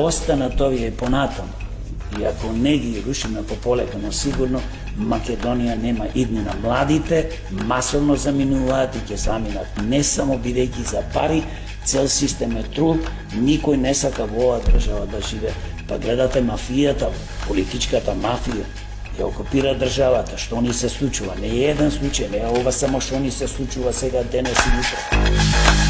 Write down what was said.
останат овие понатаму, и ако не ги рушиме пополекано, сигурно Македонија нема иднина. Младите масовно заминуваат и ќе заминат, не само бидејќи за пари, цел систем е труд, никој не сака во оваа држава да живее. Па гледате мафијата, политичката мафија, ја окупира државата. Што ни се случува? Не е еден случај, не е ова само што ни се случува сега, денес и утре.